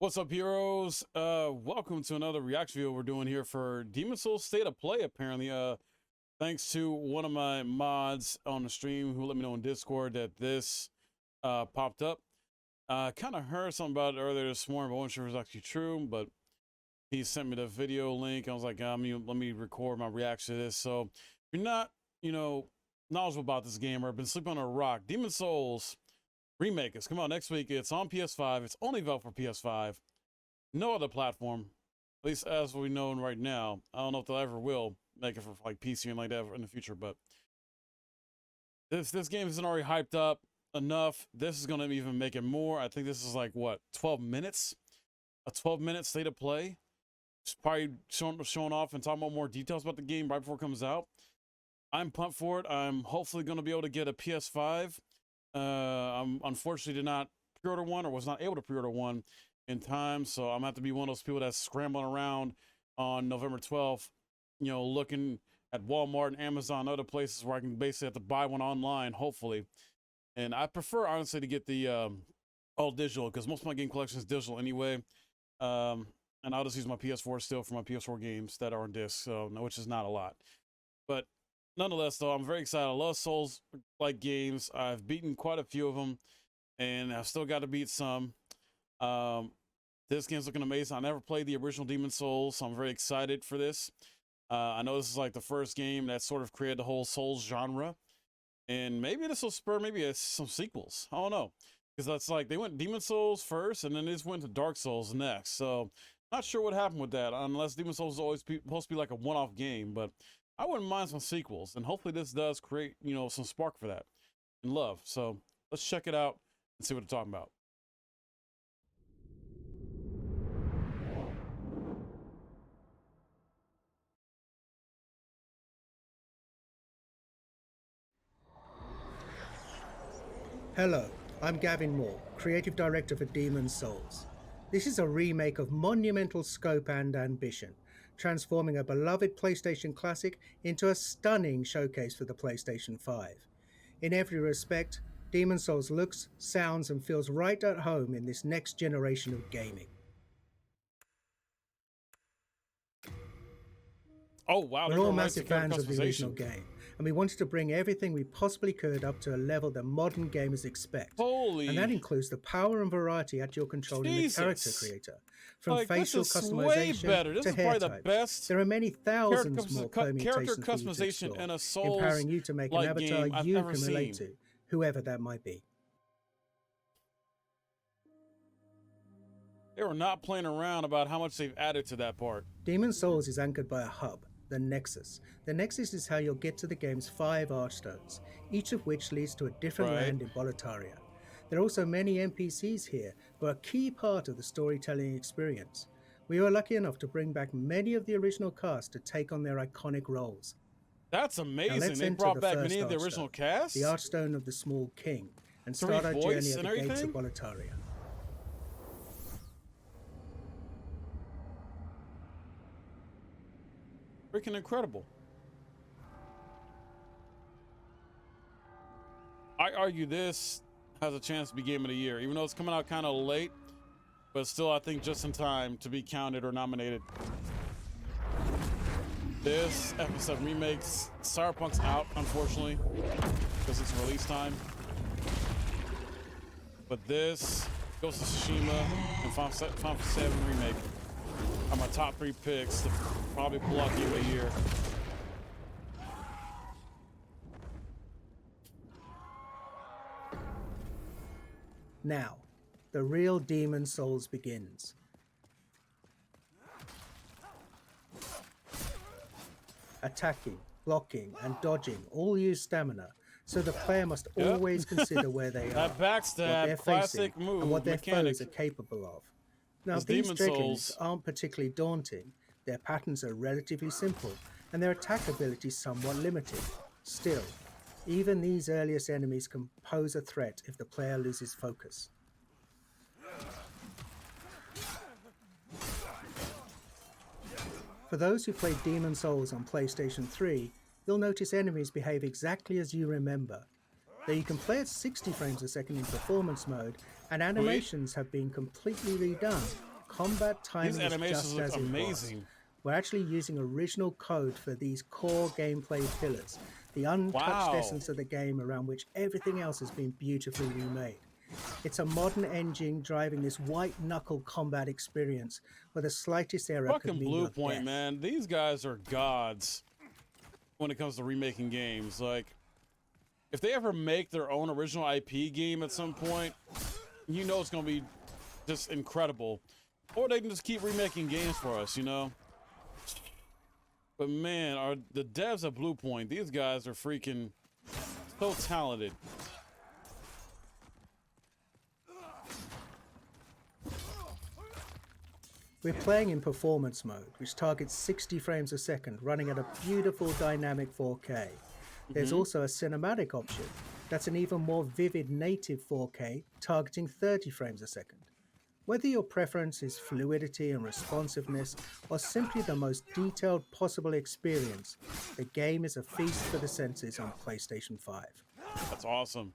What's up, heroes? Welcome to another reaction video we're doing here for Demon Souls State of Play, apparently. Thanks to one of my mods on the stream who let me know in Discord that this popped up. Kind of heard something about it earlier this morning, but I wasn't sure if it was actually true, but he sent me the video link. I was like, let me record my reaction to this. So if you're not, knowledgeable about this game or been sleeping on a rock, Demon Souls Remake is coming out next week. It's on PS5. It's only available for PS5. No other platform, at least as we know right now. I don't know if they'll ever will make it for like PC and like that in the future, but this game isn't already hyped up enough. This is going to even make it more. I think this is like, what, 12 minutes? A 12-minute state of play. It's probably showing off and talking about more details about the game right before it comes out. I'm pumped for it. I'm hopefully going to be able to get a PS5. I'm unfortunately did not pre-order one, or was not able to pre-order one in time, so I'm gonna have to be one of those people that's scrambling around on November 12th, looking at Walmart and Amazon and other places where I can basically have to buy one online, hopefully. And I prefer, honestly, to get the all digital, because most of my game collection is digital anyway. And I'll just use my PS4 still for my PS4 games that are on disc, so which is not a lot. But nonetheless, though, I'm very excited. I love Souls-like games. I've beaten quite a few of them, and I've still got to beat some. This game's looking amazing. I never played the original Demon Souls, so I'm very excited for this. I know this is like the first game that sort of created the whole Souls genre, and maybe this will spur some sequels. I don't know, because that's like they went Demon Souls first, and then they just went to Dark Souls next. So not sure what happened with that, unless Demon Souls is always supposed to be like a one-off game, but I wouldn't mind some sequels, and hopefully this does create, some spark for that and love. So let's check it out and see what they're talking about. Hello, I'm Gavin Moore, Creative Director for Demon Souls. This is a remake of monumental scope and ambition, transforming a beloved PlayStation classic into a stunning showcase for the PlayStation 5. In every respect, Demon Souls looks, sounds, and feels right at home in this next generation of gaming. Oh, wow. We're all massive fans of the original game, and we wanted to bring everything we possibly could up to a level that modern gamers expect. And that includes the power and variety at your control in the character creator. From facial customization to hair types, there are many thousands more permutations for you to explore, empowering you to make an avatar you can relate to, whoever that might be. They were not playing around about how much they've added to that part. Demon Souls is anchored by a hub, the Nexus. The Nexus is how you'll get to the game's 5 Archstones, each of which leads to a different land in Latria. There are also many NPCs here who are a key part of the storytelling experience. We were lucky enough to bring back many of the original cast to take on their iconic roles. That's amazing. They brought back many of the original cast? The Archstone of the Small King, and start our journey at the gates of Latria. Freaking incredible. I argue this has a chance to be Game of the Year, even though it's coming out kind of late, but still I think just in time to be counted or nominated. This FF7 remakes, Cyberpunk's out, unfortunately, because it's release time. But this, Ghost of Tsushima, and Final Fantasy 7 Remake are my top 3 picks to probably pull out Game of the Year. Now, the real Demon Souls begins. Attacking, blocking, and dodging all use stamina, so the player must always consider where they are, that backstab, what they're classic facing, move, and what their mechanic. foes are capable of. Now, these Demon dragons Souls aren't particularly daunting. Their patterns are relatively simple, and their attack ability somewhat limited. Still, even these earliest enemies can pose a threat if the player loses focus. For those who played Demon Souls on PlayStation 3, you'll notice enemies behave exactly as you remember. Though you can play at 60 frames a second in performance mode, and animations have been completely redone, combat timing is just as amazing. It was. We're actually using original code for these core gameplay pillars, the untouched essence of the game around which everything else has been beautifully remade. It's a modern engine driving this white-knuckle combat experience where the slightest error could mean your death. Fucking Bluepoint, man. These guys are gods when it comes to remaking games. Like, if they ever make their own original IP game at some point, you know it's going to be just incredible. Or they can just keep remaking games for us, you know? But man, the devs at Bluepoint, these guys are freaking so talented. We're playing in performance mode, which targets 60 frames a second, running at a beautiful dynamic 4K. There's also a cinematic option. That's an even more vivid native 4K, targeting 30 frames a second. Whether your preference is fluidity and responsiveness, or simply the most detailed possible experience, the game is a feast for the senses on PlayStation 5. That's awesome.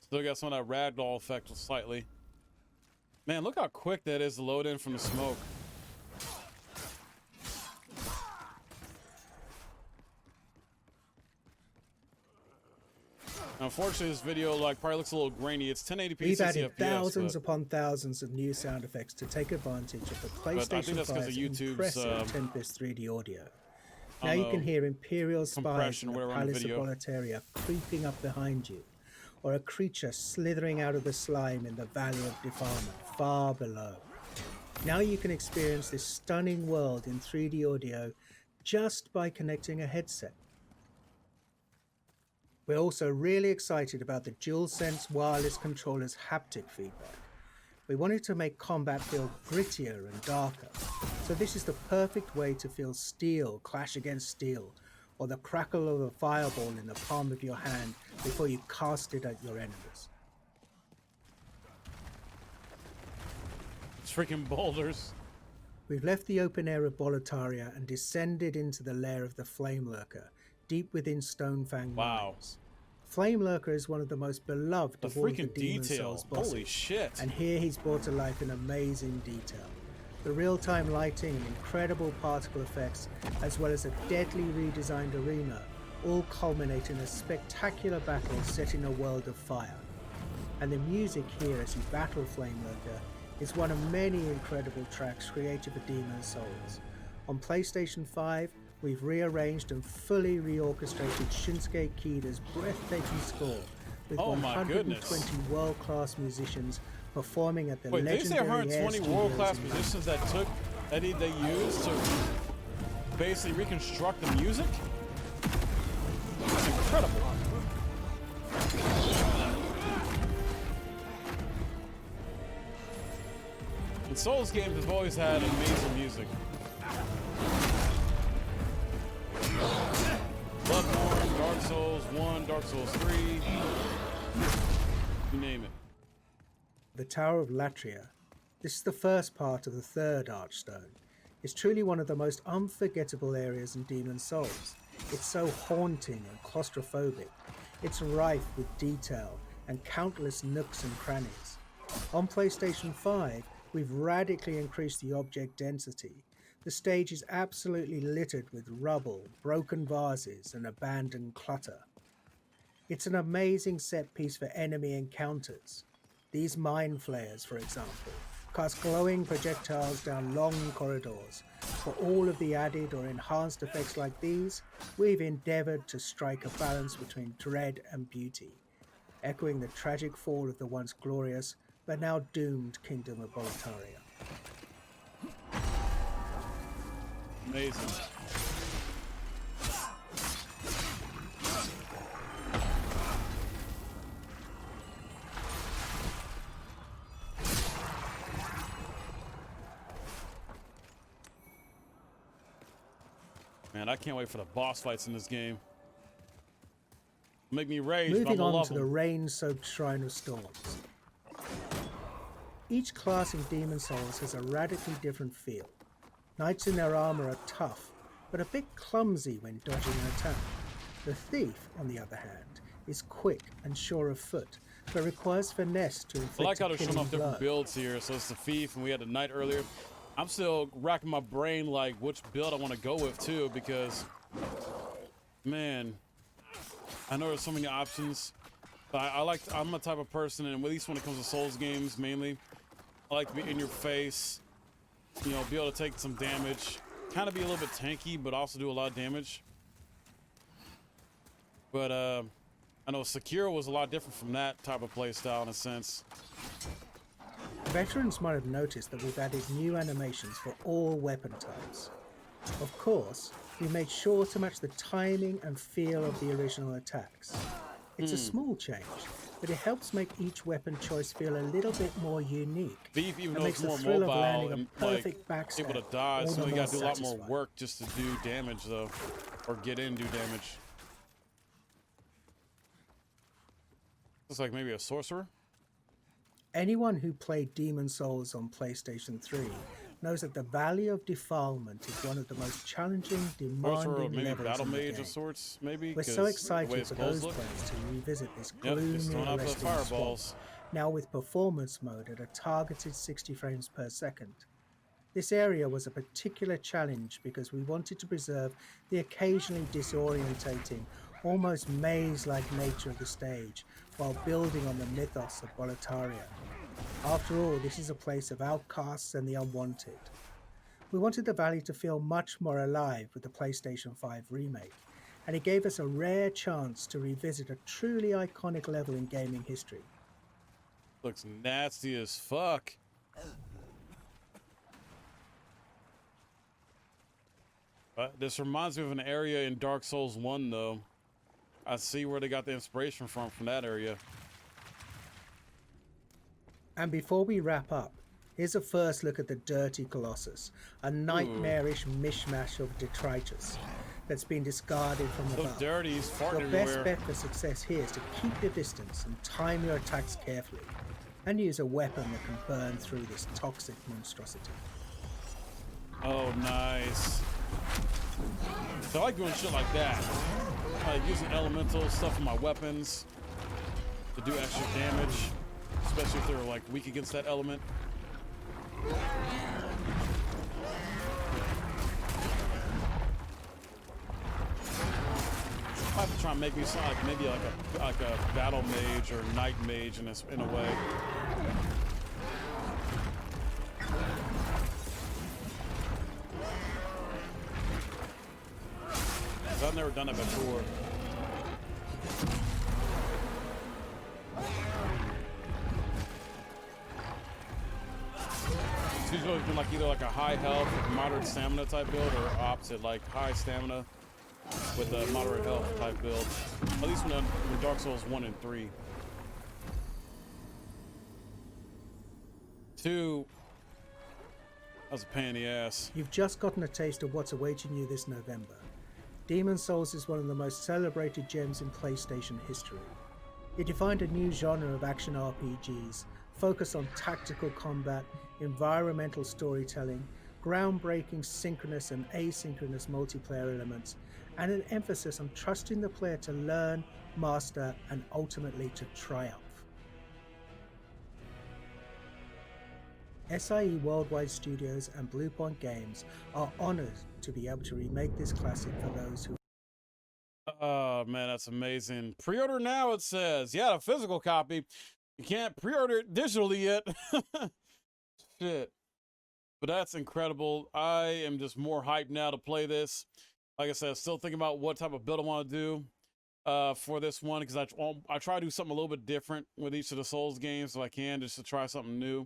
Still got some of that ragdoll effect slightly. Man, look how quick that is to load in from the smoke. Unfortunately, this video probably looks a little grainy. It's 1080p. We've added thousands upon thousands of new sound effects to take advantage of the PlayStation 5's impressive 10-bit 3D audio. Now you can hear Imperial spies in the Palace of Latria creeping up behind you, or a creature slithering out of the slime in the Valley of Defilement, far below. Now you can experience this stunning world in 3D audio just by connecting a headset. We're also really excited about the DualSense wireless controller's haptic feedback. We wanted to make combat feel grittier and darker, so this is the perfect way to feel steel clash against steel, or the crackle of a fireball in the palm of your hand before you cast it at your enemies. It's freaking boulders. We've left the open air of Boletaria and descended into the lair of the Flameworker, deep within Stonefang Mines. Flameworker is one of the most beloved of all the Demon Souls bosses. Holy shit. And here he's brought to life in amazing detail. The real-time lighting and incredible particle effects, as well as a deadly redesigned arena, all culminate in a spectacular battle set in a world of fire. And the music here as you battle Flameworker is one of many incredible tracks created for Demon Souls. On PlayStation 5, we've rearranged and fully reorchestrated Shinsuke Kida's breathtaking score with 120 world-class musicians performing at the legendary Did you say 120 world-class musicians that they used to basically reconstruct the music? That's incredible. And Souls games have always had amazing music. Bloodborne, Dark Souls 1, Dark Souls 3, you name it. The Tower of Latria. This is the first part of the third Archstone. It's truly one of the most unforgettable areas in Demon Souls. It's so haunting and claustrophobic. It's rife with detail and countless nooks and crannies. On PlayStation 5, we've radically increased the object density. The stage is absolutely littered with rubble, broken vases, and abandoned clutter. It's an amazing set piece for enemy encounters. These mind flayers, for example, cast glowing projectiles down long corridors. For all of the added or enhanced effects like these, we've endeavored to strike a balance between dread and beauty, echoing the tragic fall of the once glorious but now doomed Kingdom of Boletaria. Amazing. Man, I can't wait for the boss fights in this game. Make me rage. Moving on to the rain-soaked Shrine of Storms. Each class in Demon Souls has a radically different feel. Knights in their armor are tough, but a bit clumsy when dodging an attack. The thief, on the other hand, is quick and sure of foot, but requires finesse to inflict I like how they're showing off blow. different builds here. So it's the thief, and we had the knight earlier. I'm still racking my brain like which build I want to go with too, because man, I know there's so many options. But I'm the type of person, and at least when it comes to Souls games mainly, I like to be in your face, you know, be able to take some damage, kind of be a little bit tanky, but also do a lot of damage. But I know Sekiro was a lot different from that type of play style in a sense. Veterans might have noticed that we've added new animations for all weapon types. Of course, we made sure to match the timing and feel of the original attacks. It's a small change, but it helps make each weapon choice feel a little bit more unique. Thief, even and though makes it's more the thrill mobile of landing and a perfect like backstab able to dodge, all so the you gotta do a lot more satisfying. work just to do damage though, or get in and do damage. It's like maybe a sorcerer. Anyone who played Demon Souls on PlayStation 3 knows that the Valley of Defilement is one of the most challenging, demanding Maybe levels battle in the mage game. of sorts, maybe. We're so The excited way its for clothes those look. players to revisit this Yep, gloomy, just throwing out the arresting fireballs. swamp, now with performance mode at a targeted 60 frames per second. This area was a particular challenge because we wanted to preserve the occasionally disorientating, almost maze-like nature of the stage while building on the mythos of Latria. After all, this is a place of outcasts and the unwanted. We wanted the valley to feel much more alive with the PlayStation 5 remake, and it gave us a rare chance to revisit a truly iconic level in gaming history. Looks nasty as fuck. This reminds me of an area in Dark Souls 1 though. I see where they got the inspiration from that area. And before we wrap up, here's a first look at the Dirty Colossus, a nightmarish mishmash of detritus that's been discarded from the above. Dirty, he's farting Your best everywhere. bet for success here is to keep your distance and time your attacks carefully, and use a weapon that can burn through this toxic monstrosity. Oh, nice. So I like doing shit like that. I like using elemental stuff in my weapons to do extra damage, especially if they're like weak against that element. I have to try and make me sound like maybe like a battle mage or knight mage in a way. I've never done it before. It's usually been like either like a high health with moderate stamina type build, or opposite, like high stamina with a moderate health type build. At least when Dark Souls 1 and 3. 2, that was a pain in the ass. You've just gotten a taste of what's awaiting you this November. Demon Souls is one of the most celebrated gems in PlayStation history. It defined a new genre of action RPGs, focused on tactical combat, environmental storytelling, groundbreaking synchronous and asynchronous multiplayer elements, and an emphasis on trusting the player to learn, master, and ultimately to triumph. SIE Worldwide Studios and Bluepoint Games are honored to be able to remake this classic for those who... Oh man, that's amazing. Pre-order now, it says. Yeah, a physical copy. You can't pre-order it digitally yet. Shit. But that's incredible. I am just more hyped now to play this. Like I said, still thinking about what type of build I want to do for this one, because I try to do something a little bit different with each of the Souls games if I can, just to try something new.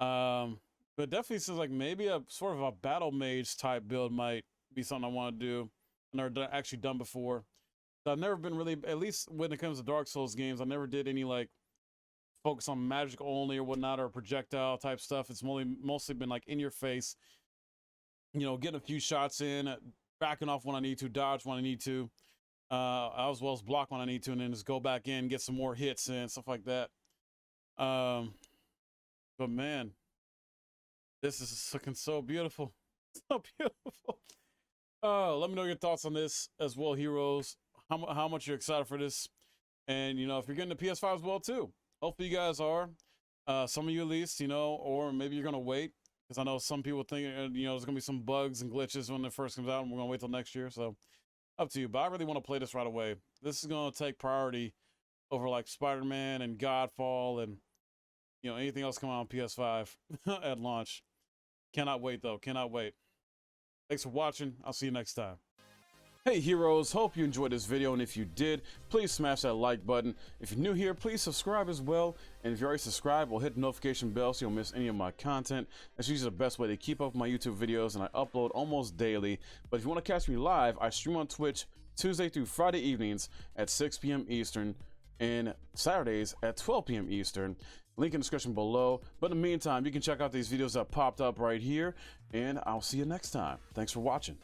But it definitely seems like maybe a sort of a battle mage type build might be something I want to do. I've never actually done before. So I've never been really, at least when it comes to Dark Souls games, I never did any like focus on magic only or whatnot, or projectile type stuff. It's mostly been like in your face, you know, getting a few shots in, backing off when I need to, dodge when I need to, as well as block when I need to, and then just go back in, get some more hits and stuff like that. But man, this is looking so beautiful. So beautiful. Let me know your thoughts on this as well, heroes. how much you're excited for this. And, you know, if you're getting the PS5 as well, too. Hopefully you guys are. Some of you at least, you know, or maybe you're going to wait. Because I know some people think, you know, there's going to be some bugs and glitches when it first comes out. And we're going to wait till next year. So, up to you. But I really want to play this right away. This is going to take priority over, like, Spider-Man and Godfall and, you know, anything else coming out on PS5 at launch. Cannot wait, though. Cannot wait. Thanks for watching. I'll see you next time. Hey heroes, hope you enjoyed this video, and if you did, please smash that like button. If you're new here, please subscribe as well, and if you're already subscribed, well, hit the notification bell so you don't miss any of my content. That's usually the best way to keep up with my YouTube videos, and I upload almost daily. But if you want to catch me live, I stream on Twitch Tuesday through Friday evenings at 6 p.m. Eastern and Saturdays at 12 p.m. Eastern. Link in the description below. But in the meantime, you can check out these videos that popped up right here, and I'll see you next time. Thanks for watching.